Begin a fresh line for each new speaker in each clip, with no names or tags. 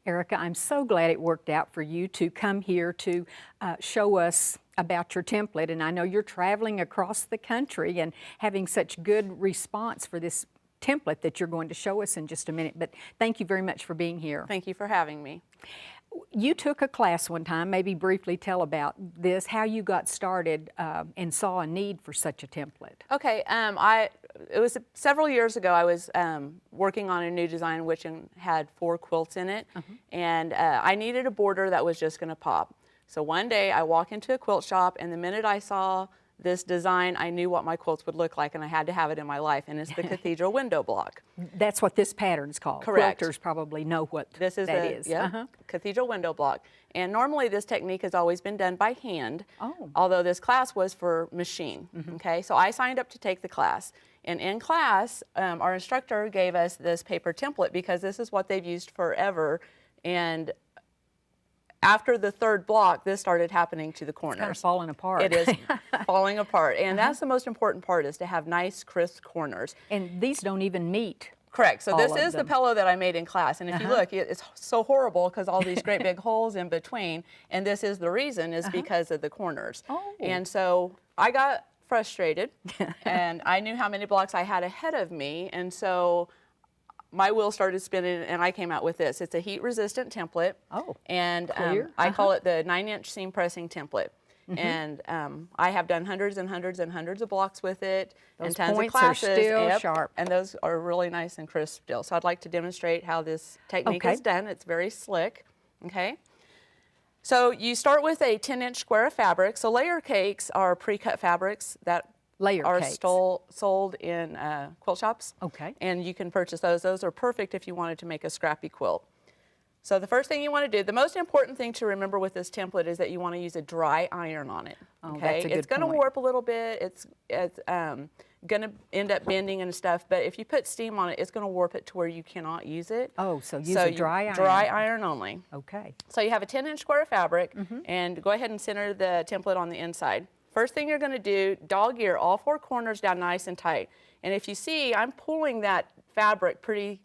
Erica, I'm so glad it worked out for you to come here to show us about your template. And I know you're traveling across the country and having such good response for this template that you're going to show us in just a minute. But thank you very much for being here.
Thank you for having me.
You took a class one time, maybe briefly tell about this, how you got started and saw a need for such a template.
Okay, it was several years ago. I was working on a new design which had 4 quilts in it, and I needed a border that was just going to pop. So one day I walk into a quilt shop, and the minute I saw this design, I knew what my quilts would look like, and I had to have it in my life, and it's the Cathedral window block.
That's what this pattern's called.
Correct.
Quilters probably know what
this is.
that is.
Yeah, Cathedral window block. And normally this technique has always been done by hand,
Oh.
although this class was for machine. Okay, so I signed up to take the class. And in class, our instructor gave us this paper template because this is what they've used forever. And after the 3rd block, this started happening to the corners.
It's kind of falling apart.
It is falling apart. And that's the most important part, is to have nice, crisp corners.
And these don't even meet.
Correct. So this
all of
is the
them.
pillow that I made in class. And if you look, it's so horrible because all these great big holes in between. And this is the reason, is because of the corners.
Oh.
And so I got frustrated, and I knew how many blocks I had ahead of me. And so my wheel started spinning, and I came out with this. It's a heat-resistant template.
Oh,
and
clear.
I call it the 9-inch seam pressing template. And I have done hundreds and hundreds and hundreds of blocks with it,
Those
and tons
points
of classes.
are still sharp.
And those are really nice and crisp still. So I'd like to demonstrate how this technique
Okay.
is done. It's very slick. Okay. So you start with a 10-inch square of fabric. So layer cakes are pre-cut fabrics that
Layer
are
cakes.
sold in quilt shops.
Okay.
And you can purchase those. Those are perfect if you wanted to make a scrappy quilt. So the first thing you want to do, the most important thing to remember with this template, is that you want to use a dry iron on it.
Oh,
Okay,
that's a good
it's going to
point.
warp a little bit. It's going to end up bending and stuff. But if you put steam on it, it's going to warp it to where you cannot use it.
Oh, so use a dry iron.
Dry iron only.
Okay.
So you have a 10-inch square of fabric, and go ahead and center the template on the inside. First thing you're going to do, dog ear all 4 corners down nice and tight. And if you see, I'm pulling that fabric pretty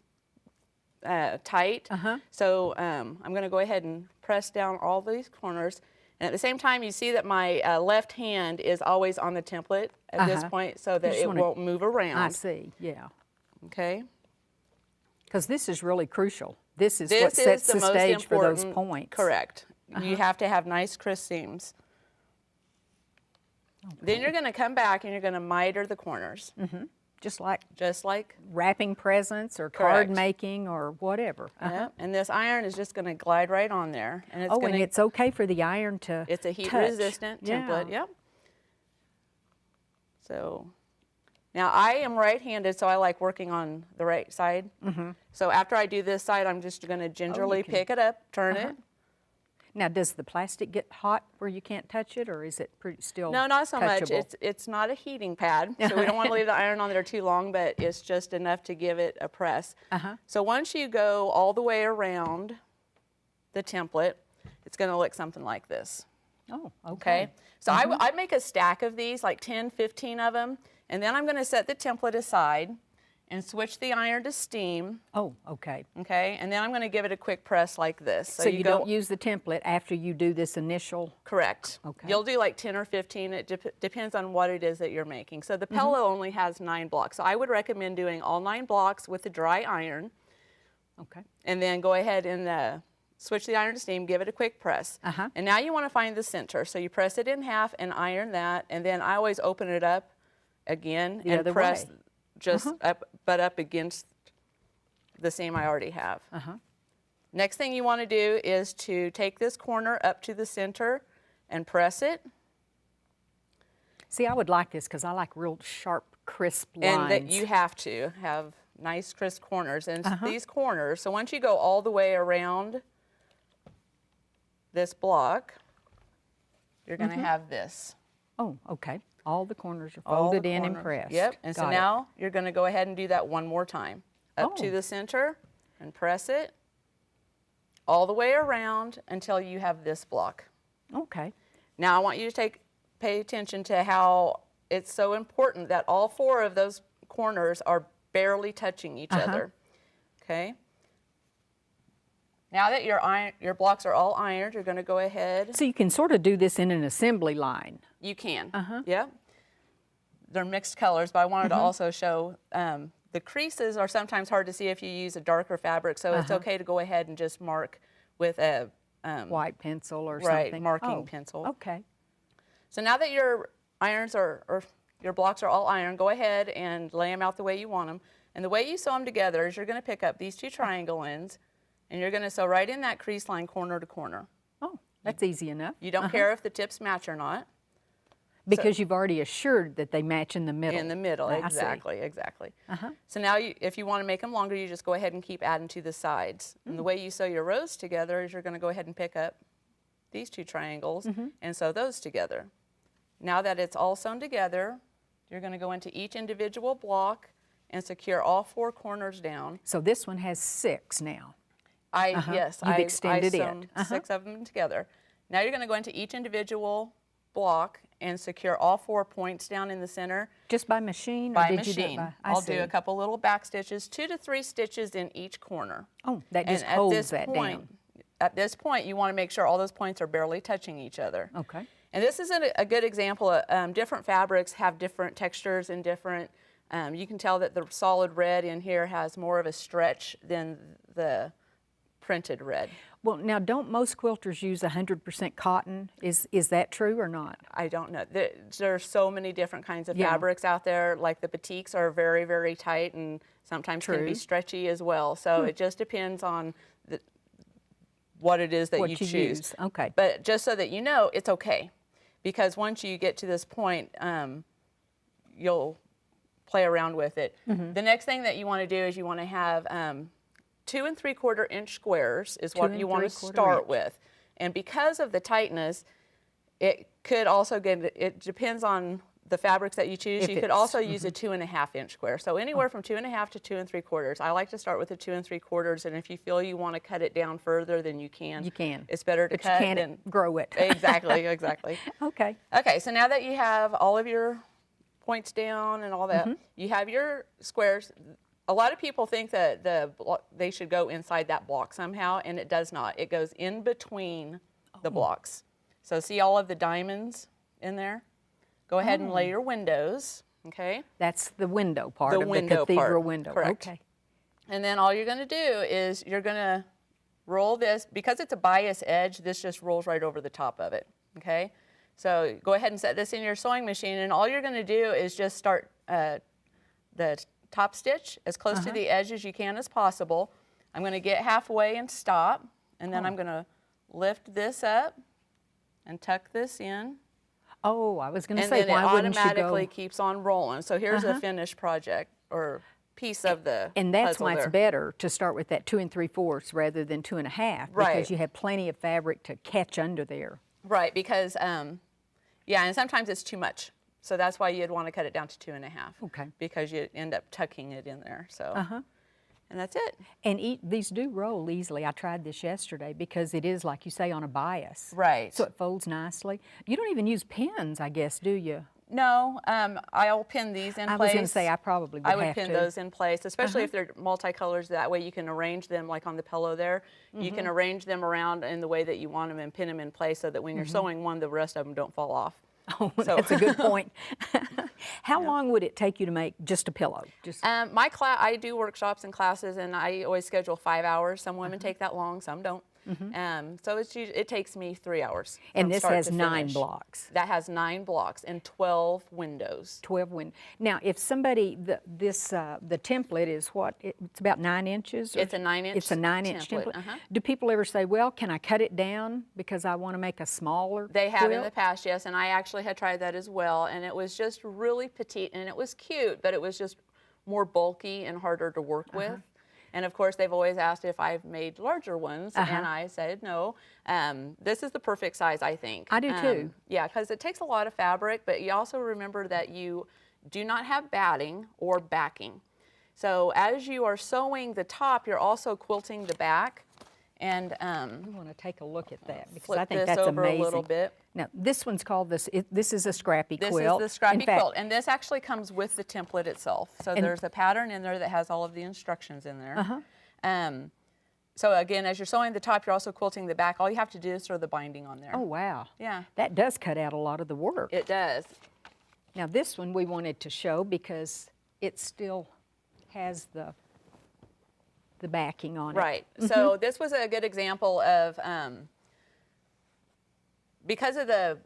tight. So I'm going to go ahead and press down all these corners. And at the same time, you see that my left hand is always on the template at this point, so that it won't move around.
I see, yeah.
Okay.
Because this is really crucial. This is
This
what
is
sets
the
the
most
stage for those
important-
points.
Correct. You have to have nice, crisp seams. Then you're going to come back and you're going to miter the corners,
Just like
just like
wrapping presents or card
Correct.
making or whatever.
Yep. And this iron is just going to glide right on there, and it's
Oh,
going
and
to.
it's okay for the iron to
It's a heat-resistant template.
Yeah.
Yep. So now I am right-handed, so I like working on the right side. So after I do this side, I'm just going to gingerly
can-
pick it up, turn it.
Now, does the plastic get hot where you can't touch it, or is it pretty still
No, not so much.
touchable?
It's not a heating pad, so we don't want to leave the iron on there too long, but it's just enough to give it a press. So once you go all the way around the template, it's going to look something like this.
Oh, okay.
Okay, so I make a stack of these, like 10, 15 of them, and then I'm going to set the template aside and switch the iron to steam.
Oh, okay.
Okay, and then I'm going to give it a quick press like this.
So you don't use the template after you do this initial.
Correct.
Okay.
You'll do like 10 or 15. It depends on what it is that you're making. So the pillow only has 9 blocks. So I would recommend doing all 9 blocks with the dry iron,
Okay.
and then go ahead and switch the iron to steam, give it a quick press. And now you want to find the center. So you press it in half and iron that, and then I always open it up again
The
and
other
press
way.
just up against the seam I already have. Next thing you want to do is to take this corner up to the center and press it.
See, I would like this because I like real sharp, crisp lines.
And that you have to have nice crisp corners. And these corners, so once you go all the way around this block, you're going to have this.
Oh, okay. All the corners are
All the
folded in and
corners.
pressed.
Yep. And so
Got it.
now you're going to go ahead and do that one more time. Up to
Oh.
the center and press it all the way around until you have this block.
Okay.
Now I want you to pay attention to how it's so important that all 4 of those corners are barely touching each other. Okay? Now that your blocks are all ironed, you're going to go ahead.
So you can sort of do this in an assembly line.
You can. Yep. They're mixed colors, but I wanted to also show the creases are sometimes hard to see if you use a darker fabric, so it's okay to go ahead and just mark with a
white pencil or
right,
something.
marking pencil.
Okay.
So now that your irons or your blocks are all ironed, go ahead and lay them out the way you want them. And the way you sew them together is you're going to pick up these two triangle ends, and you're going to sew right in that crease line corner to corner.
Oh, that's easy enough.
You don't care if the tips match or not.
Because you've already assured that they match in the middle.
In the middle, exactly. So now if you want to make them longer, you just go ahead and keep adding to the sides. And the way you sew your rows together is you're going to go ahead and pick up these two triangles and sew those together. Now that it's all sewn together, you're going to go into each individual block and secure all 4 corners down.
So this one has 6 now.
Yes,
You've extended
I sewn 6 of them together. Now you're going to go into each individual block and secure all 4 points down in the center.
Just by machine? Or
By
did
machine.
You do it by,
I'll do a couple little back stitches, 2 to 3 stitches in each corner.
Oh, that just
and
holds that down.
At this point, you want to make sure all those points are barely touching each other.
Okay.
And this is a good example of different fabrics have different textures and different, you can tell that the solid red in here has more of a stretch than the printed red.
Well, now don't most quilters use 100% cotton? Is that true or not?
I don't know. There's so many different kinds of fabrics out there. Like the batiks are very, very tight and sometimes can be stretchy as well. So it just depends on what it is that you choose.
Okay.
But just so that you know, it's okay. Because once you get to this point, you'll play around with it. The next thing that you want to do is you want to have 2 3/4 inch squares is what you want to start with. And because of the tightness, it could also it depends on the fabrics that you choose. You could also use a 2 1/2 inch square. So anywhere from 2 1/2 to 2 3/4. I like to start with a 2 3/4, and if you feel you want to cut it down further, then you can.
You can.
It's better to cut
than
than
grow it.
Exactly.
Okay.
Okay, so now that you have all of your points down and all that, you have your squares. A lot of people think that they should go inside that block somehow, and it does not. It goes in between the blocks. So see all of the diamonds in there? Go ahead and lay your windows, okay?
That's the window part
The
of
window
the cathedral
part,
window.
correct.
Okay.
And then all you're going to do is you're going to roll this. Because it's a bias edge, this just rolls right over the top of it, okay? So go ahead and set this in your sewing machine, and all you're going to do is just start the top stitch as close to the edge as you can as possible. I'm going to get halfway and stop, and then I'm going to lift this up and tuck this in.
Oh, I was going to
And
say,
then
why
it
wouldn't you
automatically
go?
keeps on rolling. So here's a finished project or piece of the
And that's
puzzle
why it's
there.
better to start with that 2 3/4 rather than 2 1/2,
Right.
because you have plenty of fabric to catch under there.
Right, because, yeah, and sometimes it's too much. So that's why you'd want to cut it down to 2 1/2.
Okay.
Because you end up tucking it in there. So, and that's it.
And these do roll easily. I tried this yesterday because it is, like you say, on a bias.
Right.
So it folds nicely. You don't even use pins, I guess, do you?
No, I'll pin these in place.
I was going to say I probably would
I would
have
pin
to.
those in place, especially if they're multicolors. That way you can arrange them like on the pillow there. You can arrange them around in the way that you want them and pin them in place so that when you're sewing one, the rest of them don't fall off.
Oh, that's a good point. How long would it take you to make just a pillow? Just
I do workshops and classes, and I always schedule 5 hours. Some women take that long, some don't. So it takes me 3 hours.
and
from
this
start
has
to
9
finish.
blocks.
That has 9 blocks and 12 windows.
12 windows. Now, if somebody, the template is what? It's about 9 inches? Or
It's a 9-inch
It's a 9-inch
template,
template. Do people ever say, well, can I cut it down because I want to make a smaller
They have in
quilt?
the past, yes, and I actually had tried that as well, and it was just really petite, and it was cute, but it was just more bulky and harder to work with. And of course, they've always asked if I've made larger ones, and I said no. This is the perfect size, I think.
I do too.
Yeah, because it takes a lot of fabric, but you also remember that you do not have batting or backing. So as you are sewing the top, you're also quilting the back. And
I want to take a look at that because
flip
I think
this
that's
over
amazing.
a little bit.
Now, this one's called this is a scrappy
This
quilt.
is the scrappy
In fact,
quilt, and this actually comes with the template itself. So there's a pattern in there that has all of the instructions in there. So again, as you're sewing the top, you're also quilting the back. All you have to do is throw the binding on there.
Oh, wow.
Yeah.
That does cut out a lot of the work.
It does.
Now this one we wanted to show because it still has the backing on it.
Right. So this was a good example of, because of the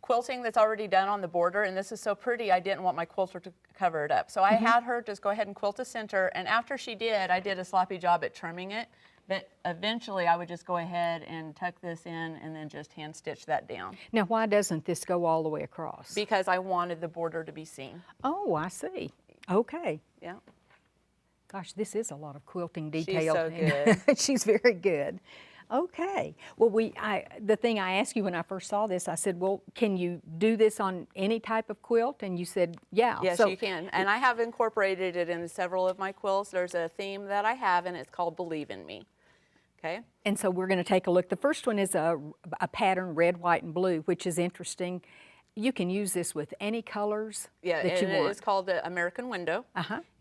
quilting that's already done on the border, and this is so pretty, I didn't want my quilter to cover it up. So I had her just go ahead and quilt the center, and after she did, I did a sloppy job at trimming it, but eventually I would just go ahead and tuck this in and then just hand stitch that down.
Now why doesn't this go all the way across?
Because I wanted the border to be seen.
Oh, I see. Okay.
Yeah.
Gosh, this is a lot of quilting detail.
so good.
She's very good. Okay. Well, the thing I asked you when I first saw this, I said, well, can you do this on any type of quilt? And you said, yeah.
Yes, you can. And I have incorporated it in several of my quilts. There's a theme that I have, and it's called Believe in Me. Okay.
And so we're going to take a look. The first one is a pattern red, white, and blue, which is interesting. You can use this with any colors that you want.
It's called the American Window.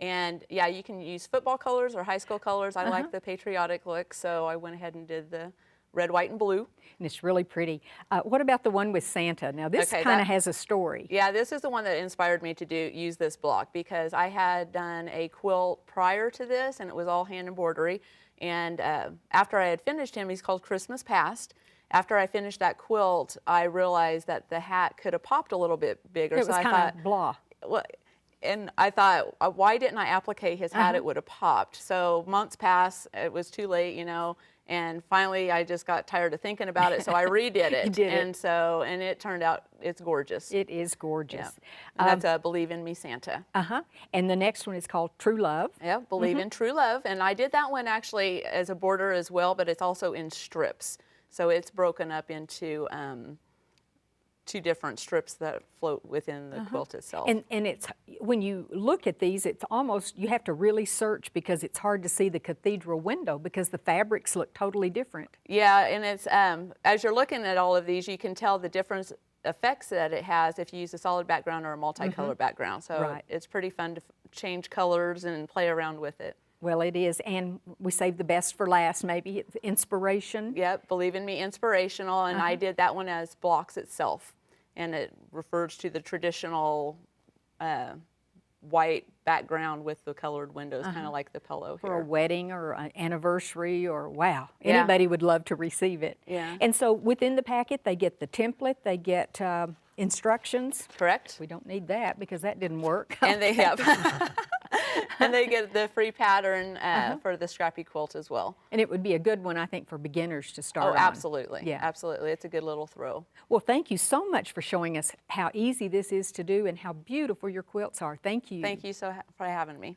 And yeah, you can use football colors or high school colors. I like the patriotic look, so I went ahead and did the red, white, and blue.
And it's really pretty. What about the one with Santa? Now this kind of has a story.
Yeah, this is the one that inspired me to use this block, because I had done a quilt prior to this, and it was all hand embroidery. And after I had finished him, he's called Christmas Past. After I finished that quilt, I realized that the hat could have popped a little bit bigger.
It was kind of blah.
Well, and I thought, why didn't I applique his hat? It would have popped. So months passed, it was too late, you know, and finally I just got tired of thinking about it, so I redid it.
You did it.
And it turned out, it's gorgeous.
It is gorgeous.
Yeah. And that's Believe in Me, Santa.
And the next one is called True Love.
Yeah, Believe in True Love. And I did that one actually as a border as well, but it's also in strips. So it's broken up into 2 different strips that float within the quilt itself.
And it's, when you look at these, it's almost, you have to really search because it's hard to see the cathedral window because the fabrics look totally different.
Yeah, and it's, as you're looking at all of these, you can tell the different effects that it has if you use a solid background or a multicolor background. So it's pretty fun to change colors and play around with it.
Well, it is, and we saved the best for last, maybe. It's inspiration.
Yep, Believe in Me, inspirational, and I did that one as blocks itself, and it refers to the traditional white background with the colored windows, kind of like the pillow here.
For a wedding or an anniversary or, wow, anybody would love to receive it.
Yeah.
And so within the packet, they get the template, they get instructions.
Correct.
We don't need that because that didn't work.
And they have. And they get the free pattern for the scrappy quilt as well.
And it would be a good one, I think, for beginners to start on.
Absolutely.
Yeah.
Absolutely. It's a good little throw.
Well, thank you so much for showing us how easy this is to do and how beautiful your quilts are. Thank you.
Thank you for having me.